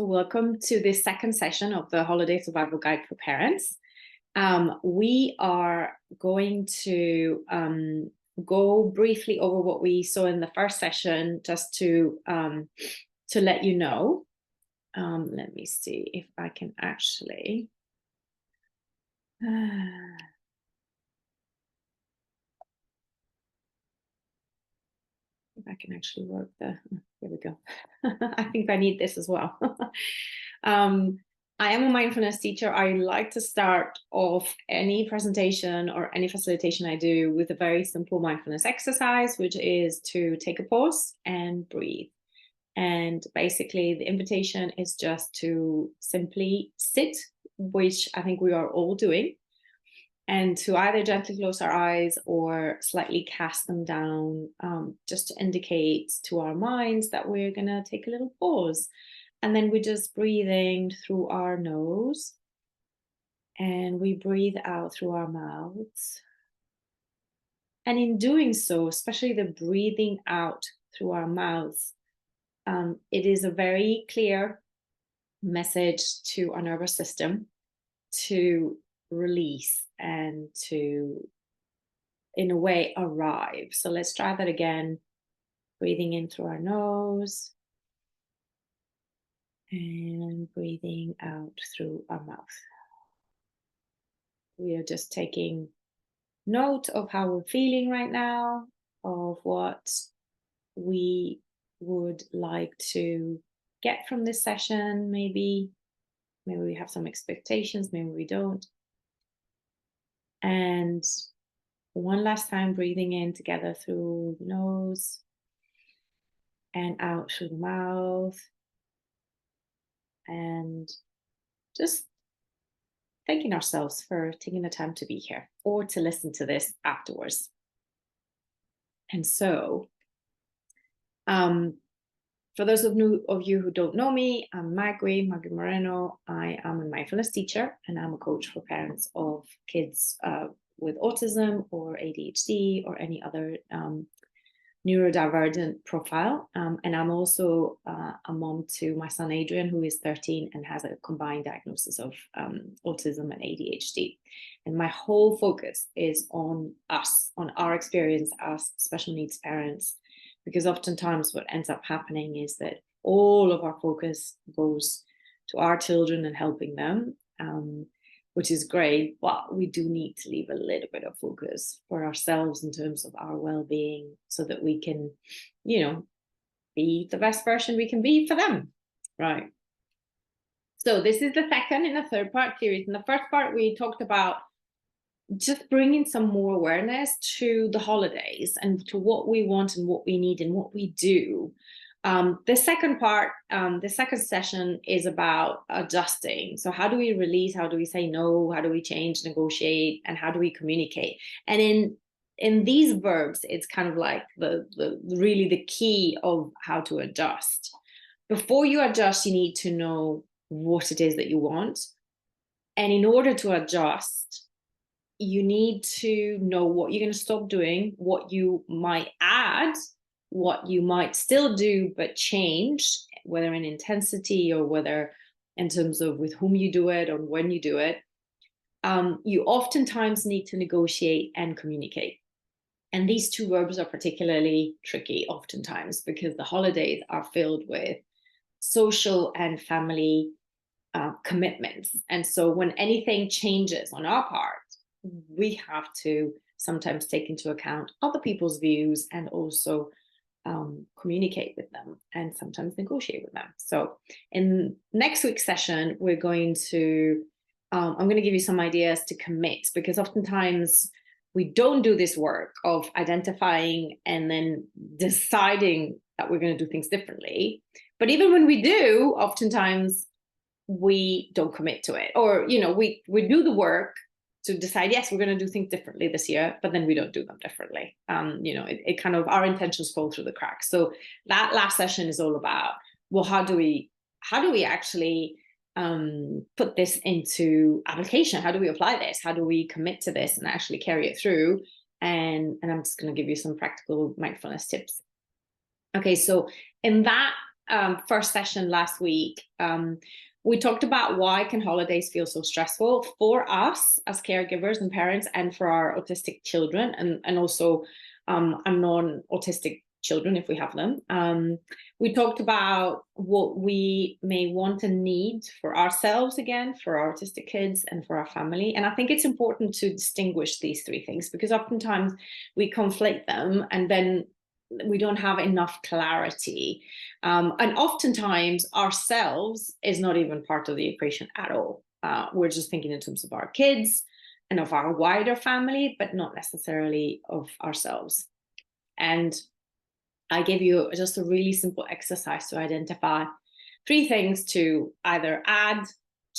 So welcome to this second session of the Holiday Survival Guide for Parents. We are going to go briefly over what we saw in the first session, just to let you know. Let me see if I can actually. If I can actually work the, here we go. I think I need this as well. I am a mindfulness teacher. I like to start off any presentation or any facilitation I do with a very simple mindfulness exercise, which is to take a pause and breathe. And basically the invitation is just to simply sit, which I think we are all doing, and to either gently close our eyes or slightly cast them down, just to indicate to our minds that we're going to take a little pause. And then we're just breathing through our nose, and we breathe out through our mouths. And in doing so, especially the breathing out through our mouths, it is a very clear message to our nervous system to release and to, in a way, arrive. So let's try that again. Breathing in through our nose and breathing out through our mouth. We are just taking note of how we're feeling right now, of what we would like to get from this session. Maybe we have some expectations, maybe we don't. And one last time, breathing in together through the nose and out through the mouth. And just thanking ourselves for taking the time to be here or to listen to this afterwards. And so, for those of you who don't know me, I'm Maggie Moreno. I am a mindfulness teacher, and I'm a coach for parents of kids with autism or ADHD or any other neurodivergent profile. And I'm also a mom to my son Adrian, who is 13 and has a combined diagnosis of autism and ADHD. And my whole focus is on us, on our experience as special needs parents, because oftentimes what ends up happening is that all of our focus goes to our children and helping them, which is great, but we do need to leave a little bit of focus for ourselves in terms of our well-being, so that we can, be the best version we can be for them, right? So this is the second in a third-part series. In the first part, we talked about just bringing some more awareness to the holidays and to what we want and what we need and what we do. The second part, the second session is about adjusting. So how do we release? How do we say no? How do we change, negotiate? And how do we communicate? And in these verbs, it's kind of like really the key of how to adjust. Before you adjust, you need to know what it is that you want. And in order to adjust, you need to know what you're going to stop doing, what you might add, what you might still do but change, whether in intensity or whether in terms of with whom you do it or when you do it. You oftentimes need to negotiate and communicate. And these two verbs are particularly tricky oftentimes because the holidays are filled with social and family commitments. And so when anything changes on our part, we have to sometimes take into account other people's views and also communicate with them and sometimes negotiate with them. So in next week's session, we're going to, I'm going to give you some ideas to commit, because oftentimes we don't do this work of identifying and then deciding that we're going to do things differently. But even when we do, oftentimes we don't commit to it, or, we do the work to decide, yes, we're going to do things differently this year, but then we don't do them differently. It kind of, our intentions fall through the cracks. So that last session is all about, well, how do we actually put this into application? How do we apply this? How do we commit to this and actually carry it through? And I'm just going to give you some practical mindfulness tips. Okay, so in that first session last week, we talked about why can holidays feel so stressful for us as caregivers and parents, and for our autistic children, and also our non-autistic children if we have them. We talked about what we may want and need for ourselves, again, for our autistic kids and for our family. And I think it's important to distinguish these three things, because oftentimes we conflate them and then we don't have enough clarity. And oftentimes ourselves is not even part of the equation at all. We're just thinking in terms of our kids and of our wider family, but not necessarily of ourselves. And I give you just a really simple exercise to identify three things to either add,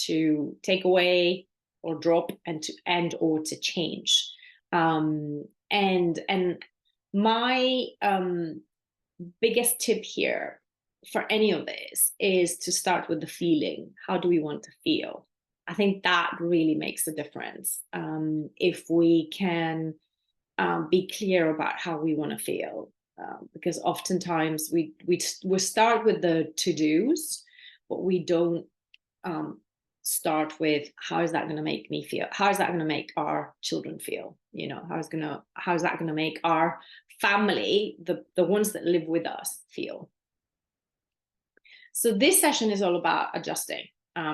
to take away, or drop, and or to change. And my biggest tip here for any of this is to start with the feeling. How do we want to feel? I think that really makes a difference. If we can be clear about how we want to feel, because oftentimes we start with the to-dos, but we don't start with how is that going to make me feel? How is that going to make our children feel? You know, how is that going to make our family, the ones that live with us, feel? So this session is all about adjusting.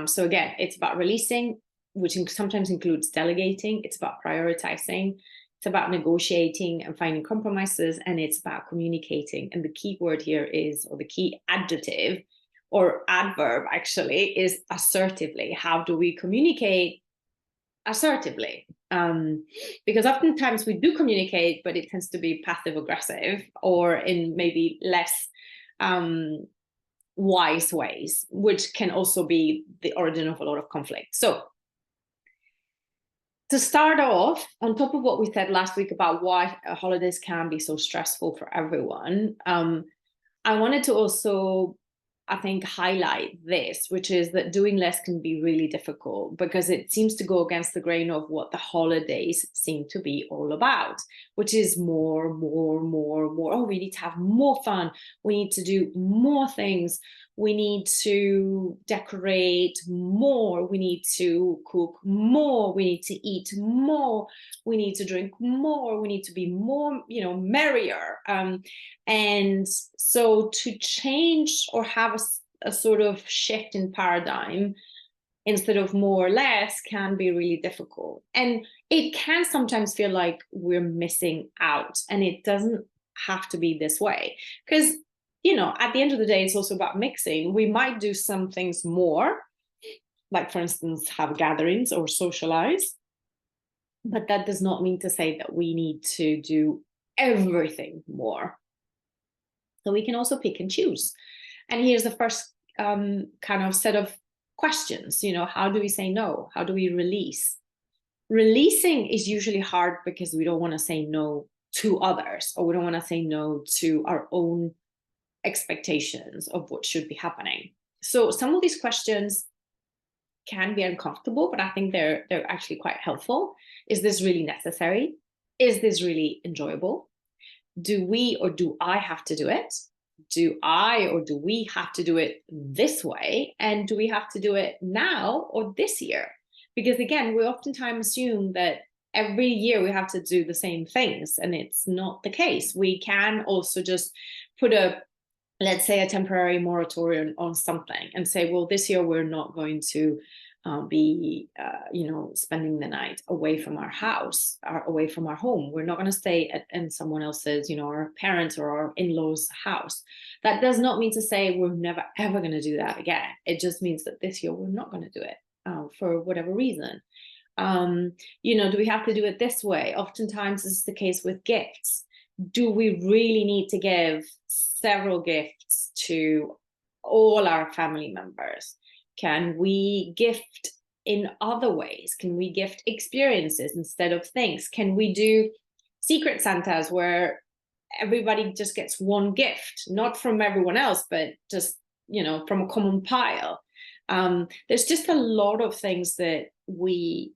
So again, it's about releasing, which sometimes includes delegating. It's about prioritizing. It's about negotiating and finding compromises, and it's about communicating. And the key word here is, or the key adjective or adverb actually, is assertively. How do we communicate assertively? Because oftentimes we do communicate, but it tends to be passive aggressive, or in maybe less wise ways, which can also be the origin of a lot of conflict. So to start off, on top of what we said last week about why holidays can be so stressful for everyone, I wanted to also, I think, highlight this, which is that doing less can be really difficult, because it seems to go against the grain of what the holidays seem to be all about, which is more. Oh, we need to have more fun. We need to do more things. We need to decorate more. We need to cook more. We need to eat more. We need to drink more. We need to be more, merrier. And so to change or have a sort of shift in paradigm instead of more or less can be really difficult. And it can sometimes feel like we're missing out, and it doesn't have to be this way. Because at the end of the day, it's also about mixing. We might do some things more, like, for instance, have gatherings or socialize, but that does not mean to say that we need to do everything more. So we can also pick and choose. And here's the first kind of set of questions. How do we say no? How do we release? Releasing is usually hard because we don't want to say no to others, or we don't want to say no to our own expectations of what should be happening. So some of these questions can be uncomfortable, but I think they're actually quite helpful. Is this really necessary? Is this really enjoyable? Do we or do I have to do it? Do I or do we have to do it this way? And do we have to do it now or this year? Because again, we oftentimes assume that every year we have to do the same things, and it's not the case. We can also just put let's say, a temporary moratorium on something and say, well, this year we're not going to be, spending the night away from our house, or away from our home. We're not going to stay in someone else's, our parents or our in-laws' house. That does not mean to say we're never, ever going to do that again. It just means that this year we're not going to do it for whatever reason. Do we have to do it this way? Oftentimes this is the case with gifts. Do we really need to give several gifts to all our family members? Can we gift in other ways? Can we gift experiences instead of things? Can we do secret Santas where everybody just gets one gift, not from everyone else, but just, from a common pile? There's just a lot of things that we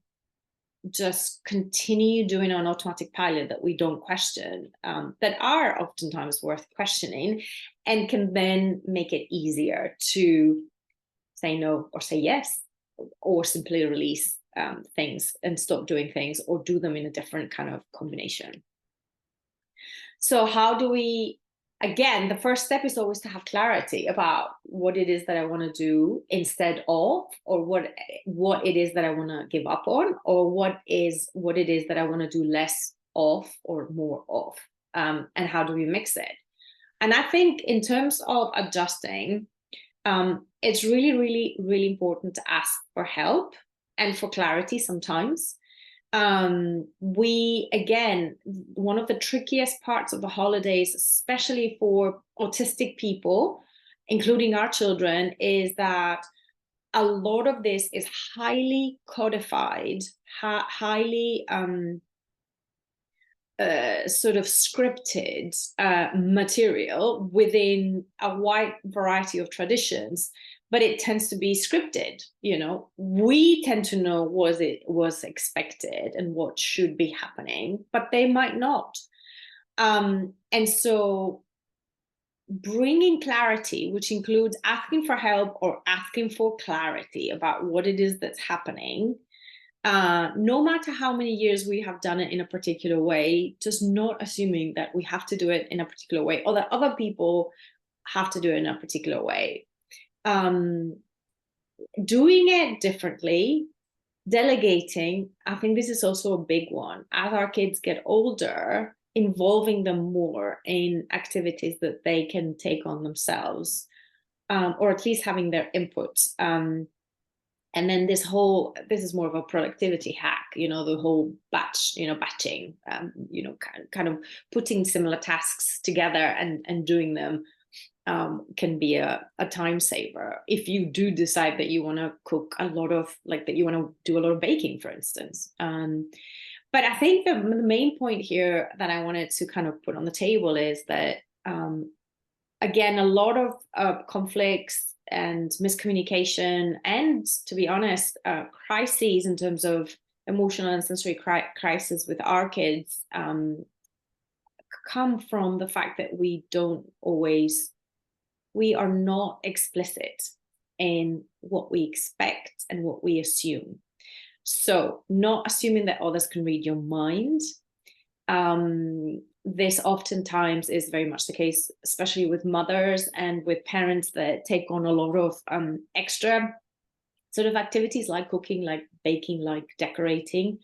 just continue doing on automatic pilot that we don't question, that are oftentimes worth questioning. and can then make it easier to say no or say yes, or simply release things and stop doing things, or do them in a different kind of combination. So how do we, again, the first step is always to have clarity about what it is that I want to do instead of, or what it is that I want to give up on, or what it is that I want to do less of or more of, and how do we mix it? And I think in terms of adjusting, it's really, really, really important to ask for help and for clarity sometimes. One of the trickiest parts of the holidays, especially for autistic people, including our children, is that a lot of this is highly codified, highly sort of scripted material within a wide variety of traditions, but it tends to be scripted. We tend to know what was expected and what should be happening, but they might not. And so bringing clarity, which includes asking for help or asking for clarity about what it is that's happening, no matter how many years we have done it in a particular way, just not assuming that we have to do it in a particular way, or that other people have to do it in a particular way. Doing it differently, delegating, I think this is also a big one. As our kids get older, involving them more in activities that they can take on themselves, or at least having their input. And then this is more of a productivity hack, the whole batching, kind of putting similar tasks together and doing them can be a time saver. If you do decide that you want to cook a lot of, that you want to do a lot of baking, for instance. But I think the main point here that I wanted to kind of put on the table is that, again, a lot of conflicts and miscommunication, and to be honest, crises in terms of emotional and sensory crisis with our kids come from the fact that we are not explicit in what we expect and what we assume. So not assuming that others can read your mind. This oftentimes is very much the case, especially with mothers and with parents that take on a lot of extra sort of activities like cooking, like baking, like decorating.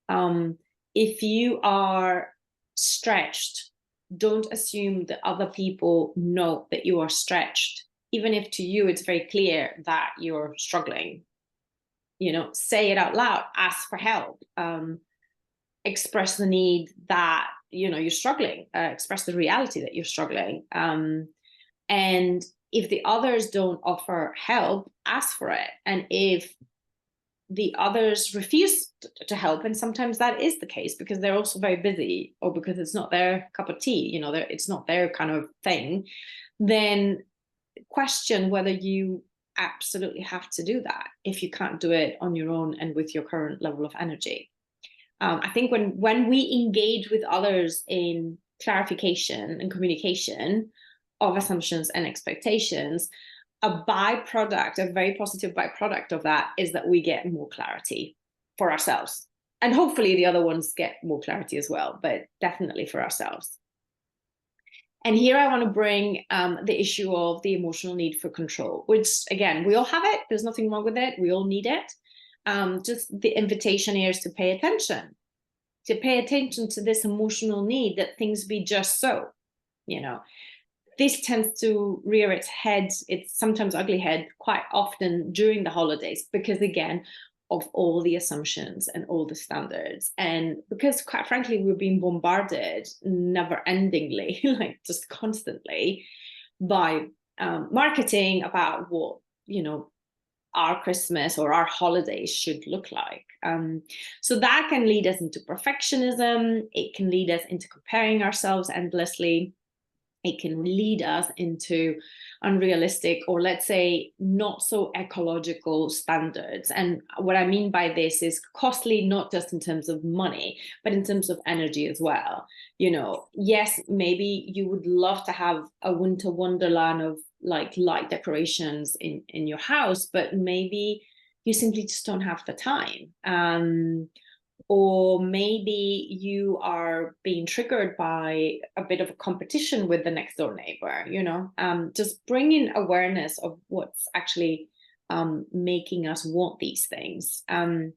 If you are stretched, don't assume that other people know that you are stretched, even if to you it's very clear that you're struggling. Say it out loud, ask for help, express the need that you're struggling, express the reality that you're struggling, and if the others don't offer help, ask for it. And if the others refuse to help, and sometimes that is the case because they're also very busy, or because it's not their cup of tea, it's not their kind of thing, then question whether you absolutely have to do that if you can't do it on your own and with your current level of energy. I think when we engage with others in clarification and communication of assumptions and expectations, a very positive byproduct of that is that we get more clarity for ourselves. And hopefully the other ones get more clarity as well, but definitely for ourselves. And here I want to bring the issue of the emotional need for control, which, again, we all have it. There's nothing wrong with it. We all need it. Just the invitation here is to pay attention to this emotional need that things be just so. This tends to rear its sometimes ugly head, quite often during the holidays, because, again, of all the assumptions and all the standards, and because, quite frankly, we're being bombarded never endingly, just constantly, by marketing about what our Christmas or our holidays should look like. So that can lead us into perfectionism. It can lead us into comparing ourselves endlessly. it can lead us into unrealistic, or let's say not so ecological standards. And what I mean by this is costly, not just in terms of money, but in terms of energy as well. Yes, maybe you would love to have a winter wonderland of like light decorations in your house, but maybe you simply just don't have the time. Or maybe you are being triggered by a bit of a competition with the next door neighbor, just bringing awareness of what's actually making us want these things. And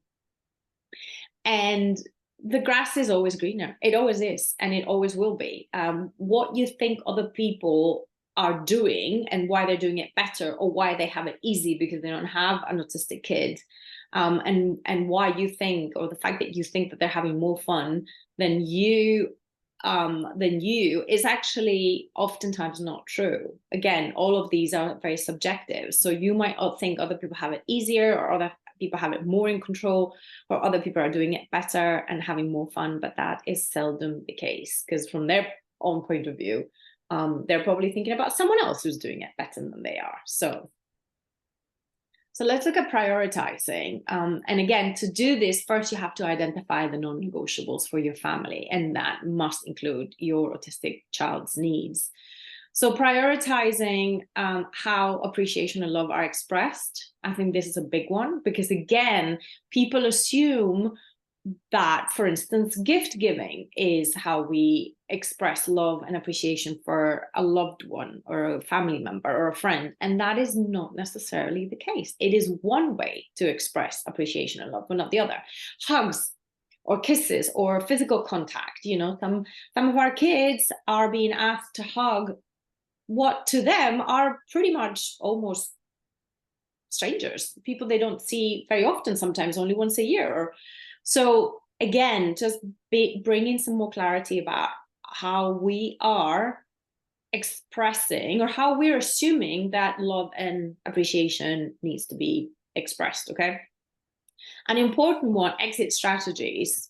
the grass is always greener. It always is, and it always will be. What you think other people are doing and why they're doing it better, or why they have it easy because they don't have an autistic kid, and why you think, or the fact that you think that they're having more fun than you is actually oftentimes not true. Again, all of these are very subjective. So you might think other people have it easier, or other people have it more in control, or other people are doing it better and having more fun, but that is seldom the case, because from their own point of view, they're probably thinking about someone else who's doing it better than they are. So let's look at prioritizing. And again, to do this, first you have to identify the non-negotiables for your family, and that must include your autistic child's needs. So prioritizing how appreciation and love are expressed, I think this is a big one, because again, people assume that, for instance, gift giving is how we express love and appreciation for a loved one or a family member or a friend. And that is not necessarily the case. It is one way to express appreciation and love, but not the other. Hugs or kisses or physical contact. Some of our kids are being asked to hug what to them are pretty much almost strangers, people they don't see very often, sometimes only once a year. So again, just bringing some more clarity about how we are expressing, or how we're assuming that love and appreciation needs to be expressed, okay? An important one, exit strategies.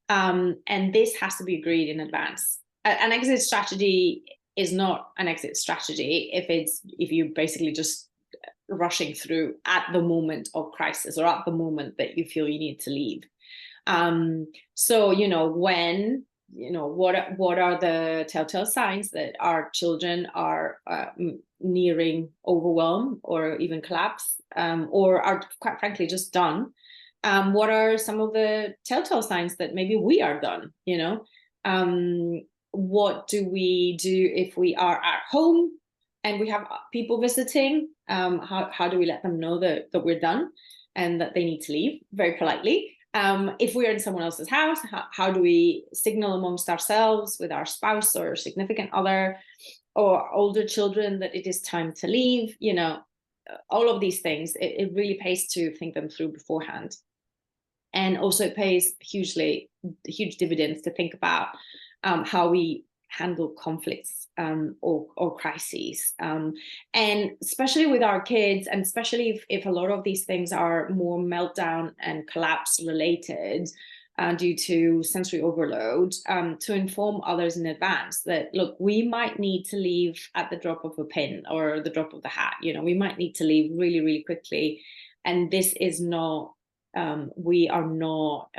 And this has to be agreed in advance. An exit strategy is not an exit strategy if you're basically just rushing through at the moment of crisis, or at the moment that you feel you need to leave. So when what are the telltale signs that our children are nearing overwhelm or even collapse, or are quite frankly just done? What are some of the telltale signs that maybe we are done? What do we do if we are at home and we have people visiting? How do we let them know that we're done and that they need to leave very politely? If we're in someone else's house, how do we signal amongst ourselves with our spouse or significant other or older children that it is time to leave? All of these things, it really pays to think them through beforehand. And also it pays huge dividends to think about how we handle conflicts or crises. And especially with our kids, and especially if a lot of these things are more meltdown and collapse related due to sensory overload, to inform others in advance that, look, we might need to leave at the drop of a pin or the drop of the hat. We might need to leave really, really quickly. And this is not, we are not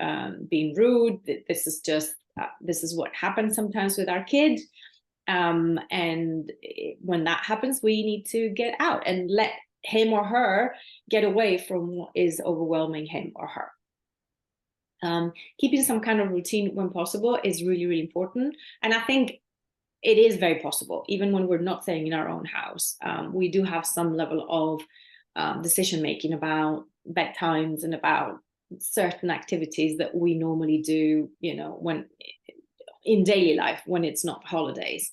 being rude. This is just, this is what happens sometimes with our kid. And when that happens, we need to get out and let him or her get away from what is overwhelming him or her. Keeping some kind of routine when possible is really, really important. And I think it is very possible, even when we're not staying in our own house. We do have some level of decision-making about bedtimes and about certain activities that we normally do, when in daily life, when it's not holidays.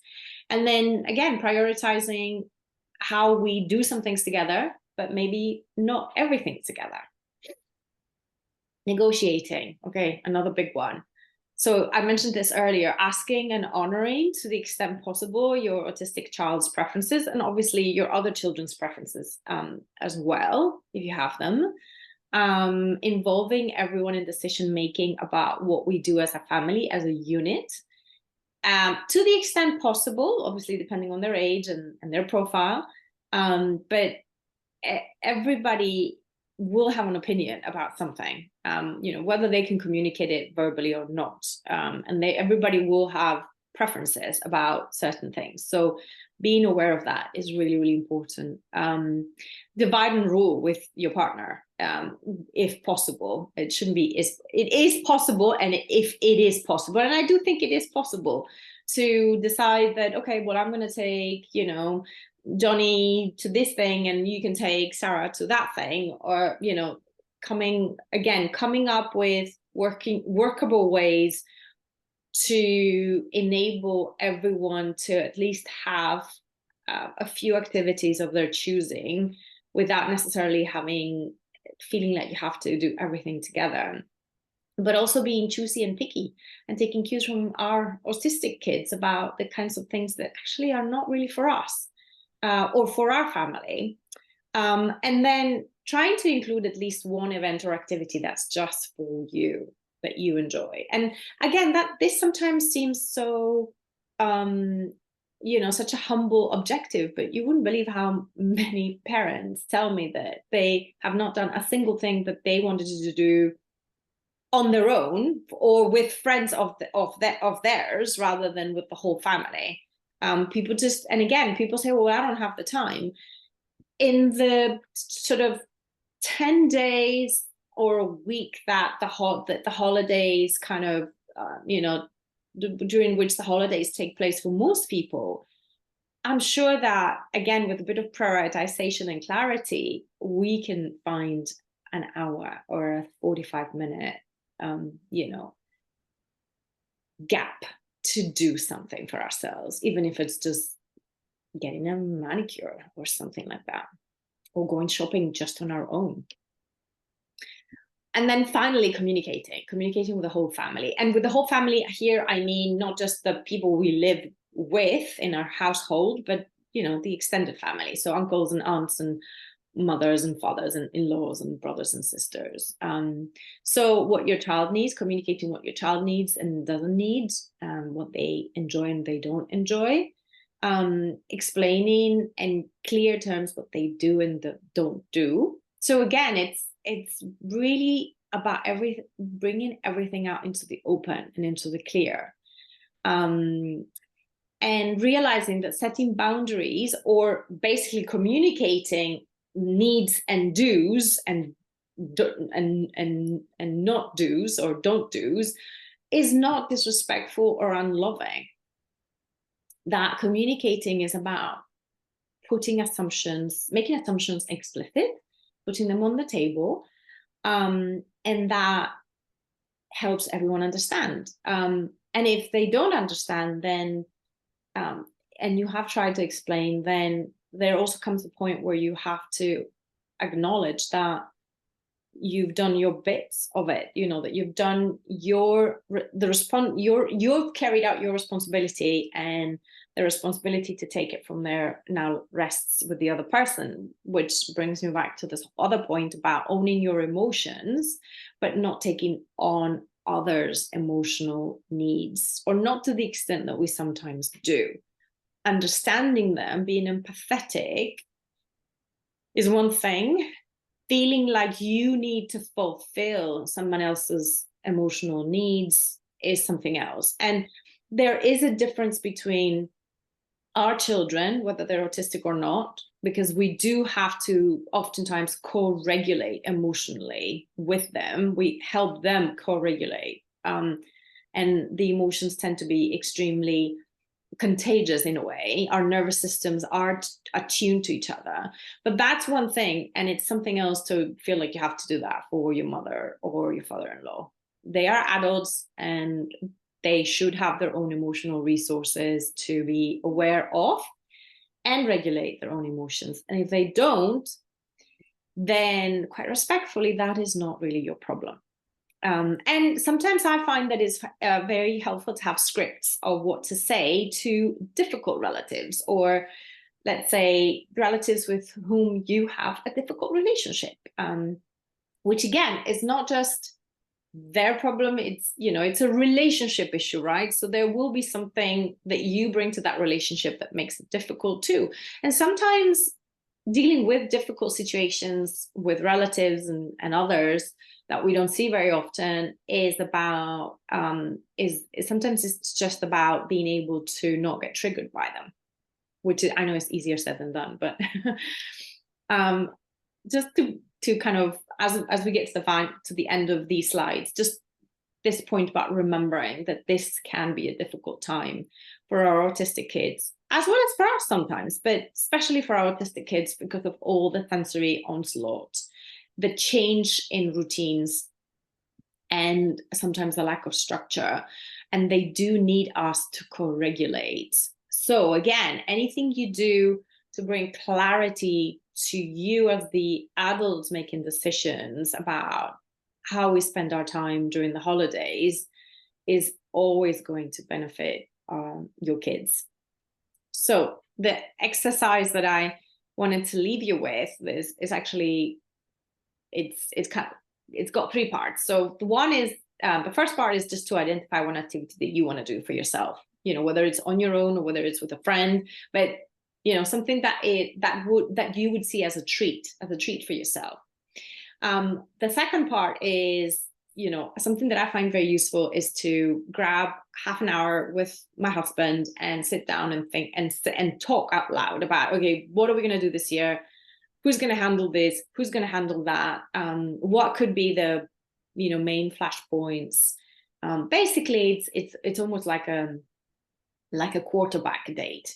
And then again, prioritizing how we do some things together, but maybe not everything together. Negotiating, okay, another big one. So I mentioned this earlier, asking and honoring to the extent possible your autistic child's preferences, and obviously your other children's preferences as well, if you have them. Involving everyone in decision making about what we do as a family, as a unit, to the extent possible, obviously depending on their age and their profile. But everybody will have an opinion about something, whether they can communicate it verbally or not. And everybody will have preferences about certain things. So being aware of that is really, really important. Divide and rule with your partner, if possible. It shouldn't be, it is possible, and if it is possible, and I do think it is possible to decide that, okay, well, I'm going to take, Johnny to this thing, and you can take Sarah to that thing, or, coming up with workable ways to enable everyone to at least have a few activities of their choosing without necessarily feeling like you have to do everything together. But also being choosy and picky and taking cues from our autistic kids about the kinds of things that actually are not really for us or for our family. And then trying to include at least one event or activity that's just for you, that you enjoy. And again, this sometimes seems so, such a humble objective, but you wouldn't believe how many parents tell me that they have not done a single thing that they wanted to do on their own or with friends of theirs rather than with the whole family. People say, well, I don't have the time. In the sort of 10 days or a week that the holidays kind of, during which the holidays take place for most people, I'm sure that, again, with a bit of prioritization and clarity, we can find an hour or a 45-minute, gap to do something for ourselves, even if it's just getting a manicure or something like that, or going shopping just on our own. And then finally, communicating with the whole family. And with the whole family here, I mean not just the people we live with in our household, but the extended family, so uncles and aunts and mothers and fathers and in-laws and brothers and sisters. So what your child needs, communicating what your child needs and doesn't need, what they enjoy and they don't enjoy, explaining in clear terms what they do and don't do. So again, it's really about bringing everything out into the open and into the clear. And realizing that setting boundaries, or basically communicating needs and do's and not do's or don't do's, is not disrespectful or unloving. That communicating is about making assumptions explicit, putting them on the table, and that helps everyone understand. And if they don't understand, then and you have tried to explain, then there also comes a point where you have to acknowledge that you've done your bits of it, that you've done you've carried out your responsibility, and the responsibility to take it from there now rests with the other person, which brings me back to this other point about owning your emotions, but not taking on others' emotional needs, or not to the extent that we sometimes do. Understanding them, being empathetic is one thing. Feeling like you need to fulfill someone else's emotional needs is something else. And there is a difference between our children, whether they're autistic or not, because we do have to oftentimes co-regulate emotionally with them. We help them co-regulate. And the emotions tend to be extremely contagious in a way. Our nervous systems are attuned to each other. But that's one thing. And it's something else to feel like you have to do that for your mother or your father-in-law. They are adults, and they should have their own emotional resources to be aware of and regulate their own emotions. And if they don't, then quite respectfully, that is not really your problem. And sometimes I find that it's very helpful to have scripts of what to say to difficult relatives, or let's say relatives with whom you have a difficult relationship, which again is not just their problem, it's, it's a relationship issue, right? So there will be something that you bring to that relationship that makes it difficult too. And sometimes dealing with difficult situations with relatives and others that we don't see very often is about is sometimes it's just about being able to not get triggered by them, which I know is easier said than done, but just to kind of, as we get to the end of these slides, just this point about remembering that this can be a difficult time for our autistic kids, as well as for us sometimes, but especially for our autistic kids because of all the sensory onslaught, the change in routines, and sometimes the lack of structure. And they do need us to co-regulate. So again, anything you do to bring clarity to you as the adults making decisions about how we spend our time during the holidays is always going to benefit your kids. So the exercise that I wanted to leave you with is actually, it's got three parts. So the one is, the first part is just to identify one activity that you want to do for yourself, whether it's on your own or whether it's with a friend, but something that you would see as a treat for yourself. The second part is, something that I find very useful is to grab half an hour with my husband and sit down and think and talk out loud about, okay, what are we going to do this year? Who's going to handle this? Who's going to handle that? What could be the, main flashpoints? Basically, it's almost like a quarterback date,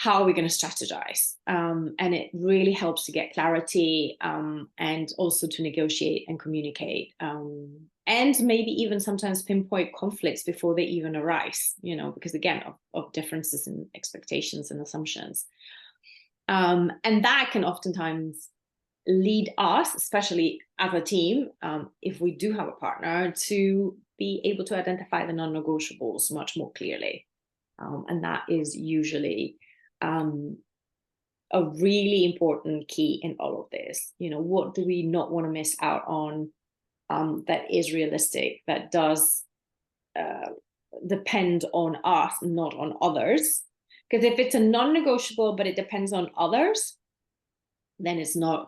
how are we going to strategize? And it really helps to get clarity, and also to negotiate and communicate, and maybe even sometimes pinpoint conflicts before they even arise, because again, of differences in expectations and assumptions. And that can oftentimes lead us, especially as a team, if we do have a partner, to be able to identify the non-negotiables much more clearly. And that is usually a really important key in all of this. What do we not want to miss out on, that is realistic, that does depend on us, not on others? Because if it's a non-negotiable but it depends on others, then it's going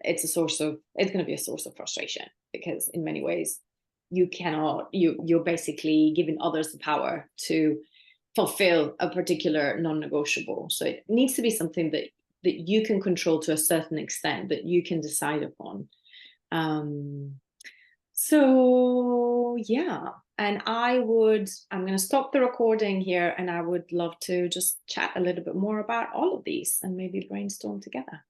to be a source of frustration, because in many ways you're basically giving others the power to fulfill a particular non-negotiable. So it needs to be something that you can control to a certain extent, that you can decide upon. So yeah, and I'm going to stop the recording here, and I would love to just chat a little bit more about all of these and maybe brainstorm together.